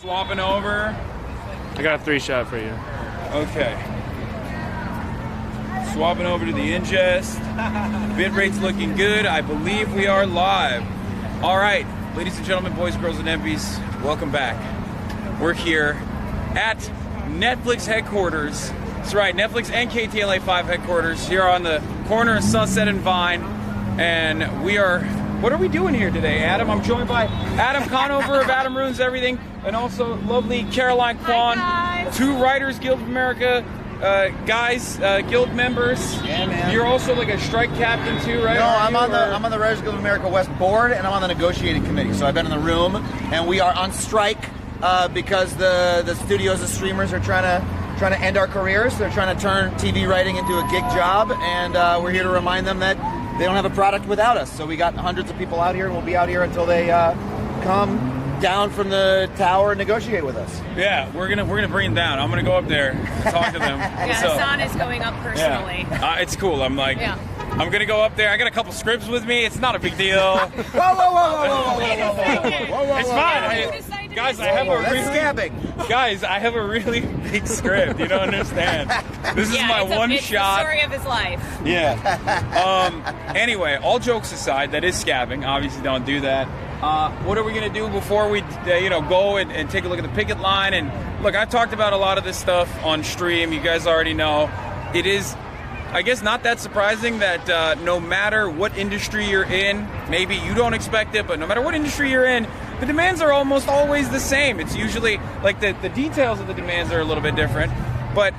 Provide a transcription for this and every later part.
Swapping over. I got a 3-shot for you. Okay. Swapping over to the ingest. Bit rate's looking good. I believe we are live. All right, ladies and gentlemen, boys, girls, and MVs, welcome back. We're here at Netflix headquarters. That's right, Netflix and KTLA5 headquarters here on the corner of Sunset and Vine. And we are, what are we doing here today, Adam? I'm joined by Adam Conover of Adam Ruins Everything, and also lovely Caroline Kwan, two Writers Guild of America guild members. Yeah, man. You're also like a strike captain too, right? No, I'm on the Writers Guild of America West board, and I'm on the negotiating committee. So I've been in the room, and we are on strike because the studios and streamers are trying to end our careers. They're trying to turn TV writing into a gig job, and we're here to remind them that they don't have a product without us. So we got hundreds of people out here, and we'll be out here until they come down from the tower and negotiate with us. Yeah, we're gonna bring them down. I'm gonna go up there and talk to them. Yeah, So, Hasan is going up personally. yeah. It's cool. I'm like, Yeah. I'm gonna go up there. I got a couple scripts with me. It's not a big deal. Whoa! It's fine. Guys, I have a That's really scabbing. Guys, I have a really big script. You don't understand. This is my one it's shot. the story of his life. Yeah. Anyway, all jokes aside, that is scabbing. Obviously, don't do that. What are we gonna do before we, go and take a look at the picket line? And look, I've talked about a lot of this stuff on stream. You guys already know. It is, I guess, not that surprising that no matter what industry you're in, maybe you don't expect it, but no matter what industry you're in, the demands are almost always the same. It's usually like the details of the demands are a little bit different, but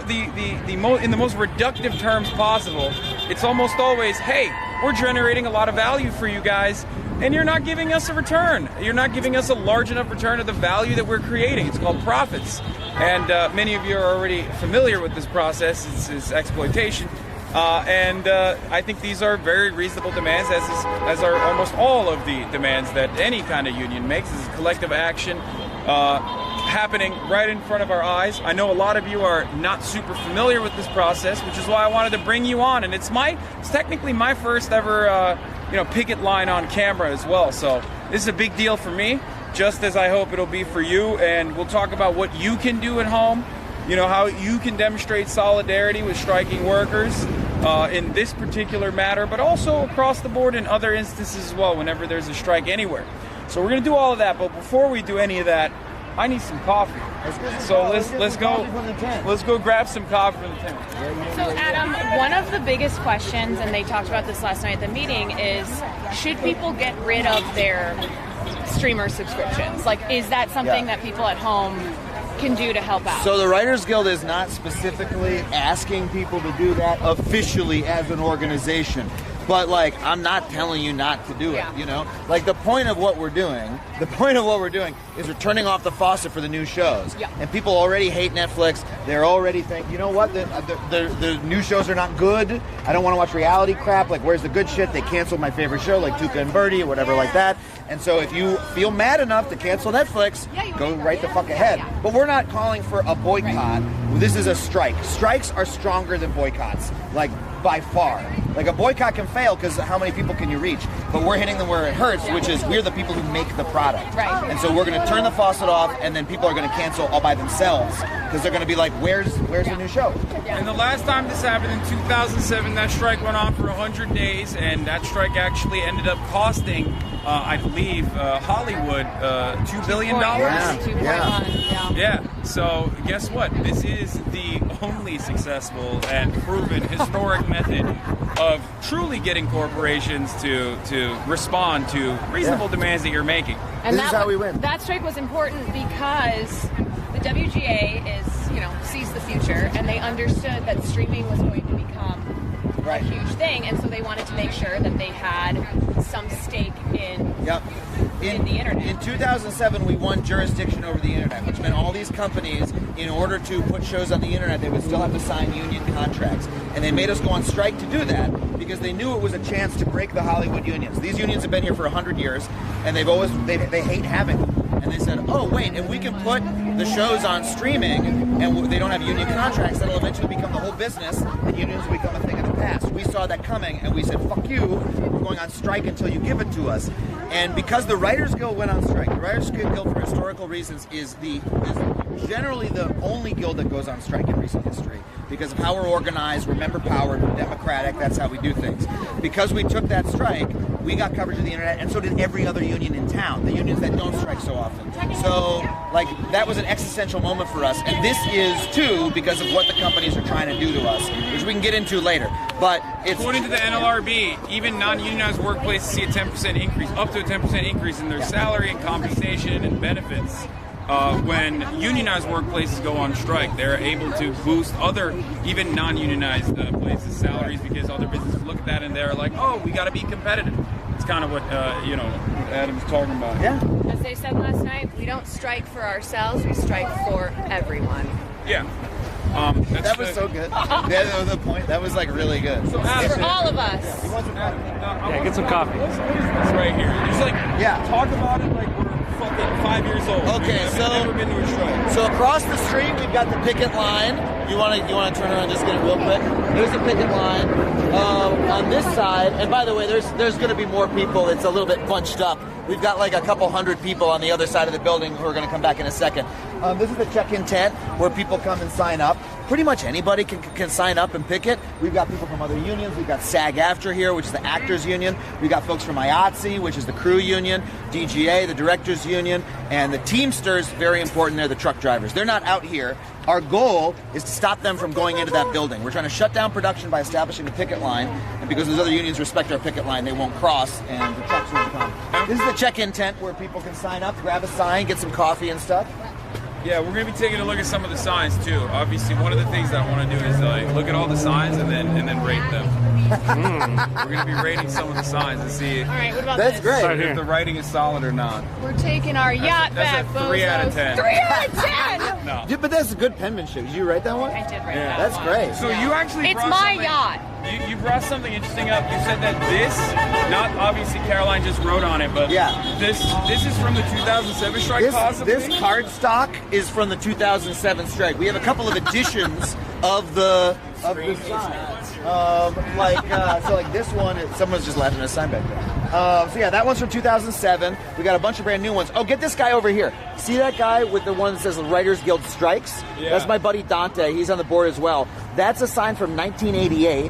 in the most reductive terms possible, it's almost always, hey, we're generating a lot of value for you guys, and you're not giving us a return. You're not giving us a large enough return of the value that we're creating. It's called profits. And many of you are already familiar with this process. It's exploitation. And I think these are very reasonable demands, as are almost all of the demands that any kind of union makes. This is collective action happening right in front of our eyes. I know a lot of you are not super familiar with this process, which is why I wanted to bring you on. And it's technically my first ever picket line on camera as well. So this is a big deal for me, just as I hope it'll be for you. And we'll talk about what you can do at home, how you can demonstrate solidarity with striking workers in this particular matter, but also across the board in other instances as well, whenever there's a strike anywhere. So we're going to do all of that, but before we do any of that, I need some coffee. So let's go grab some coffee from the tent. So Adam, one of the biggest questions, and they talked about this last night at the meeting, is should people get rid of their streamer subscriptions? Like, is that something that people at home can do to help out? So the Writers Guild is not specifically asking people to do that officially as an organization. But I'm not telling you not to do it, the point of what we're doing is we're turning off the faucet for the new shows. Yeah. And people already hate Netflix. They're already thinking, you know what, the new shows are not good. I don't want to watch reality crap. Like, where's the good shit? They canceled my favorite show, like Tuca and Birdie or whatever like that. And so if you feel mad enough to cancel Netflix, go right the fuck ahead. Yeah. But we're not calling for a boycott. Right. This is a strike. Strikes are stronger than boycotts, by far. A boycott can fail because how many people can you reach? But we're hitting them where it hurts, which is we're the people who make the product. Right. And so we're going to turn the faucet off, and then people are going to cancel all by themselves because they're going to be like, where's the new show? And the last time this happened in 2007, that strike went on for 100 days, and that strike actually ended up costing, I believe, Hollywood $2 billion. Yeah. So guess what? This is the only successful and proven historic method of truly getting corporations to respond to reasonable demands that you're making. And this is how we win. That strike was important because the WGA sees the future, and they understood that streaming was going to become a huge thing, and so they wanted to make sure that they had some stake in the internet. In 2007, we won jurisdiction over the internet, which meant all these companies, in order to put shows on the internet, they would still have to sign union contracts. And they made us go on strike to do that because they knew it was a chance to break the Hollywood unions. These unions have been here for 100 years, and they hate having them. And they said, oh, wait, if we can put the shows on streaming and they don't have union contracts, that'll eventually become the whole business, and unions will become a thing of the passed. We saw that coming, and we said, fuck you, we're going on strike until you give it to us. And because the Writers Guild went on strike, the Writers Guild, for historical reasons, is generally the only guild that goes on strike in recent history. Because of how we're organized, we're member-powered, we're democratic, that's how we do things. Because we took that strike, we got coverage of the internet, and so did every other union in town, the unions that don't strike so often. So, like, that was an existential moment for us, and this is, too, because of what the companies are trying to do to us, which we can get into later. But it's... According to the NLRB, even non-unionized workplaces see a 10% increase, up to a 10% increase in their salary and compensation and benefits. When unionized workplaces go on strike, they're able to boost other, even non-unionized places' salaries because other businesses look at that and they're like, oh, we got to be competitive. It's kind of what, Adam's talking about. Yeah. As they said last night, we don't strike for ourselves, we strike for everyone. Yeah. That was so good. That was the point. That was like really good. So For all of us. Yeah, get some coffee. What is this right here? Just like, talk about it like we're fucking 5 years old. Okay, I've never been to a strike. So across the street we've got the picket line. You want to turn around and just get it real quick? There's the picket line. On this side, and by the way, there's going to be more people. It's a little bit bunched up. We've got like a couple hundred people on the other side of the building who are going to come back in a second. This is the check-in tent where people come and sign up. Pretty much anybody can sign up and picket. We've got people from other unions. We've got SAG-AFTRA here, which is the actors union. We've got folks from IATSE, which is the crew union, DGA, the directors union, and the Teamsters, very important, they're the truck drivers. They're not out here. Our goal is to stop them from going into that building. We're trying to shut down production by establishing a picket line, and because those other unions respect our picket line, they won't cross, and the trucks won't come. This is the check-in tent where people can sign up, grab a sign, get some coffee and stuff. Yeah, we're going to be taking a look at some of the signs too. Obviously, one of the things that I want to do is like look at all the signs and then rate them. We're going to be rating some of the signs and see All right, what about That's this? great. if the writing is solid or not. We're taking our yacht back, That's a 3 out of 10. 3 out of 10! No. Yeah, but that's a good penmanship. Did you write that one? I did write Yeah. that That's one. great. So you actually It's brought my something- yacht. You brought something interesting up. You said that this, not obviously Caroline just wrote on it, but this is from the 2007 strike, possibly? This card stock is from the 2007 strike. We have a couple of editions of the sign. Like this one, someone's just laughing at a sign back there. So yeah, that one's from 2007. We got a bunch of brand new ones. Oh, get this guy over here. See that guy with the one that says Writers Guild Strikes? Yeah. That's my buddy Dante. He's on the board as well. That's a sign from 1988.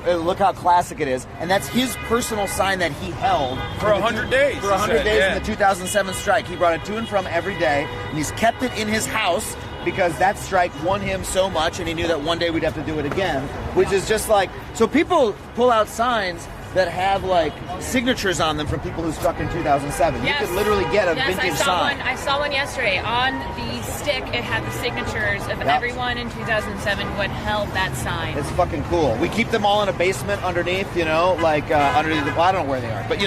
Look how classic it is. And that's his personal sign that he held. For 100 days. For 100 days yeah. in the 2007 strike. He brought it to and from every day, and he's kept it in his house because that strike won him so much, and he knew that one day we'd have to do it again, which is just like... So people pull out signs that have like signatures on them from people who struck in 2007. Yes. You could literally get a vintage I saw sign. one. I saw one yesterday. On the stick, it had the signatures of everyone in 2007 who had held that sign. It's fucking cool. We keep them all in a basement underneath, underneath the... Well, I don't know where they are, but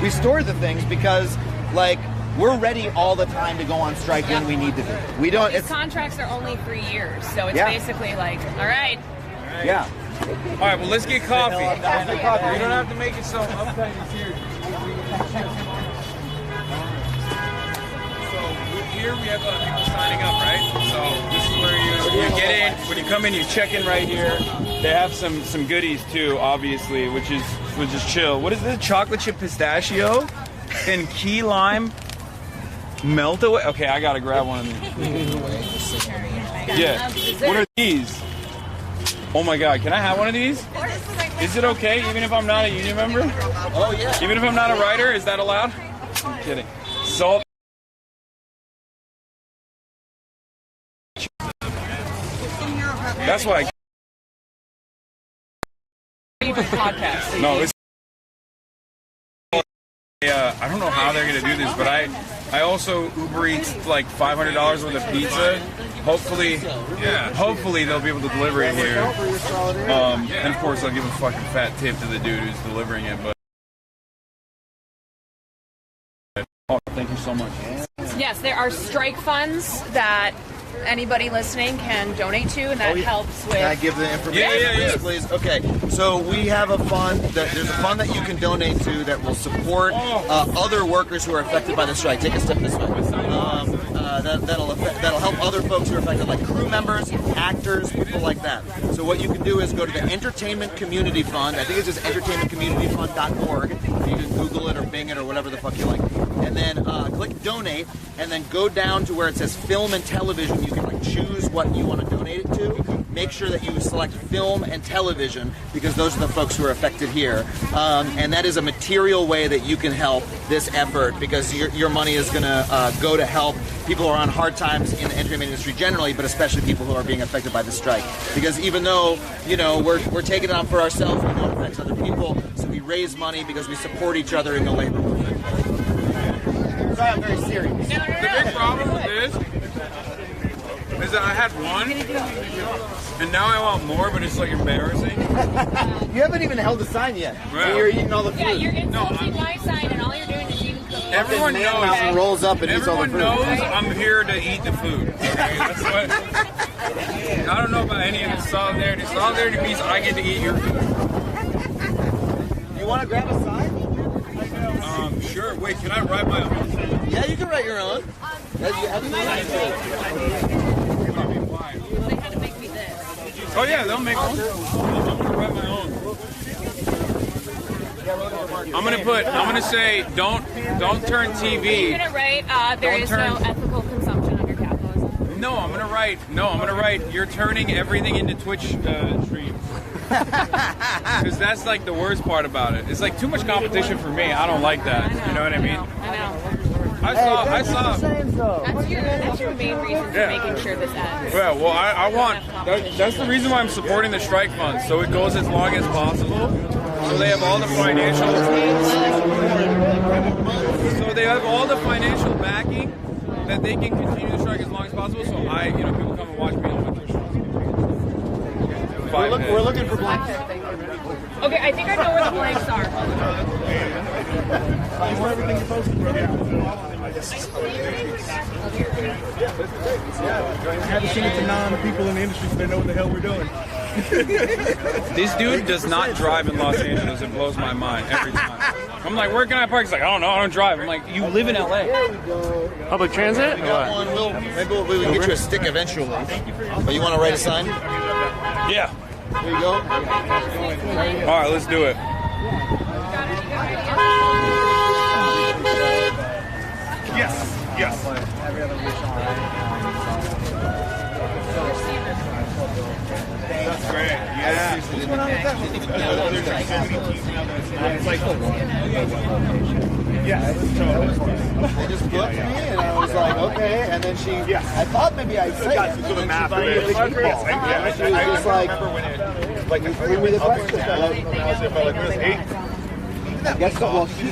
we store the things because, like, we're ready all the time to go on strike when we need to be. We don't... These contracts are only 3 years, so it's basically like, all right. Yeah. All right, well, let's get coffee. You don't have to make it so uptight. It's here. So here we have people signing up, right? So this is where you get in. When you come in, you check in right here. They have some goodies too, obviously, which is chill. What is this? Chocolate chip pistachio and key lime melt away. Okay, I gotta grab one of these. Yeah. What are these? Oh my God, can I have one of these? Is it okay even if I'm not a union member? Oh, yeah. Even if I'm not a writer, is that allowed? I'm kidding. Salt. That's why Podcast. No, it's... I don't know how they're going to do this, but I also Uber Eats like $500 worth of pizza. Hopefully they'll be able to deliver it here. And of course, I'll give a fucking fat tip to the dude who's delivering it. But thank you so much. Yes, there are strike funds that anybody listening can donate to, and that helps with... Can I give the information, please? Okay, so we have a fund. There's a fund that you can donate to that will support other workers who are affected by the strike. Take a step this way. that'll help other folks who are affected, like crew members, actors, people like that. So what you can do is go to the Entertainment Community Fund. I think it's just entertainmentcommunityfund.org. You can Google it or Bing it or whatever the fuck you like. And then click donate, and then go down to where it says film and television. You can like choose what you want to donate it to. Make sure that you select film and television, because those are the folks who are affected here. And that is a material way that you can help this effort, because your money is going to go to help people who are on hard times in the entertainment industry generally, but especially people who are being affected by the strike. Because even though, you know, we're taking it on for ourselves, we know it affects other people, so we raise money because we support each other in the labor movement. Sorry, I'm very serious. The big problem with this is that I had one, and now I want more, but it's like embarrassing. You haven't even held a sign yet. Right. And you're eating all the food. Yeah, you're insulting my sign, and all you're doing is eating cookies. Everyone Man knows. Mountain rolls up and eats all the food. Everyone knows I'm here to eat the food. Okay? That's what. I don't know about any of the solidarity. Solidarity means I get to eat your food. You want to grab a sign? Sure. Wait, can I write my own? Yeah, you can write your own. They had to make me this. Oh yeah, they'll make one. I'm gonna write my own. I'm gonna say don't turn TV. You're gonna write there is no ethical consumption under capitalism. No, I'm gonna write you're turning everything into Twitch streams. Because that's like the worst part about it. It's like too much competition for me. I don't like that. You know what I mean? I know. I saw. That's your main reason for making sure this ends. Yeah, well, I want. That's the reason why I'm supporting the strike fund, so it goes as long as possible. So they have all the financial. So they have all the financial backing that they can continue the strike as long as possible. So people come and watch me on my Twitch. We're looking for blanks. Okay, I think I know where the blanks are. Have to send it to non-people in the industry so they know what the hell we're doing. This dude does not drive in Los Angeles. It blows my mind every time. I'm like, where can I park? He's like, I don't know, I don't drive. I'm like, you live in LA. Public transit? We got one. Maybe we can get you a stick eventually. But you want to write a sign? Yeah. Here you go. All right, let's do it. Yes. That's great. Yeah. It's like, yeah. They just booked me, and I was like, okay. And then she, I thought maybe I'd say it. And then she bought me a big meatball. And she was just like, you threw me the question. I guess so. Well, she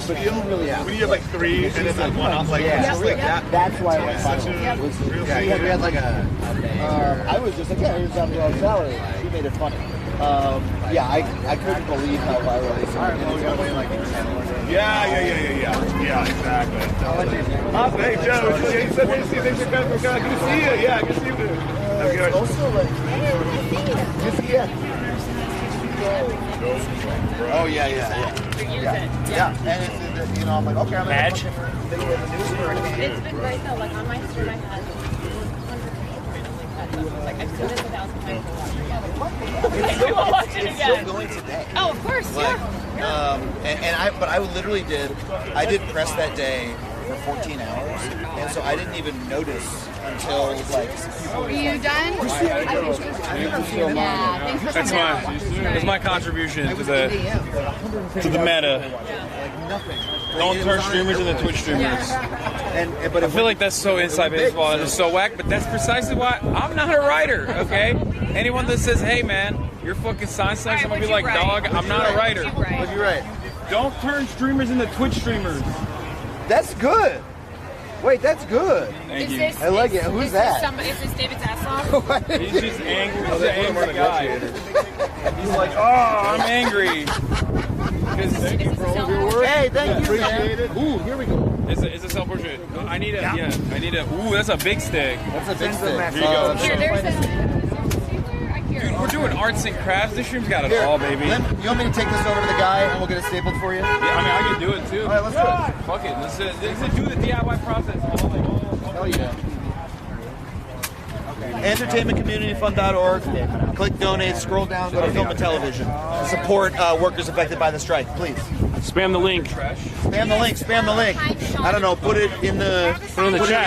really out. When you have like three and it's like one off, like just like that. That's why I went final. We had like a. I was just like, yeah, here's down to our salary. She made it funny. I couldn't believe how viral it was. Yeah, exactly. Hey, Joe, you said you see things are good to see you. Yeah, good to see you. It's also like, good to see you. Oh yeah. And it's, I'm like, okay, I'm gonna video in the news for It's been great though. Like on my stream, I've had like I've seen this 1,000 times. It's still going today. Oh, of course, But I literally did press that day for 14 hours, and so I didn't even notice until like. Are you done? That's my contribution to the meta. Nothing. Don't turn streamers into Twitch streamers. But I feel like that's so inside baseball and it's so whack, but that's precisely why I'm not a writer, okay? Anyone that says, hey man, your fucking sign sucks, I'm gonna be like, dog, I'm not a writer. What'd you write? Don't turn streamers into Twitch streamers. That's good. Wait, that's good. Thank you. I like it. Who's that? Is this David Zaslav? He's just angry. He's an angry guy. He's like, oh, I'm angry. Hey, thank you. Appreciate it. Ooh, here we go. It's a self-portrait. I need a. Ooh, that's a big stick. That's a big stick. Here you go. Here, there's a. Dude, we're doing arts and crafts. This stream's got it all, baby. You want me to take this over to the guy and we'll get it stapled for you? Yeah, I mean, I can do it too. All right, let's do it. Fuck it. Let's do the DIY process. Hell yeah. entertainmentcommunityfund.org. Click donate, scroll down, go to Film and Television. Support workers affected by the strike, please. Spam the link. Spam the link. I don't know, put it in the chat.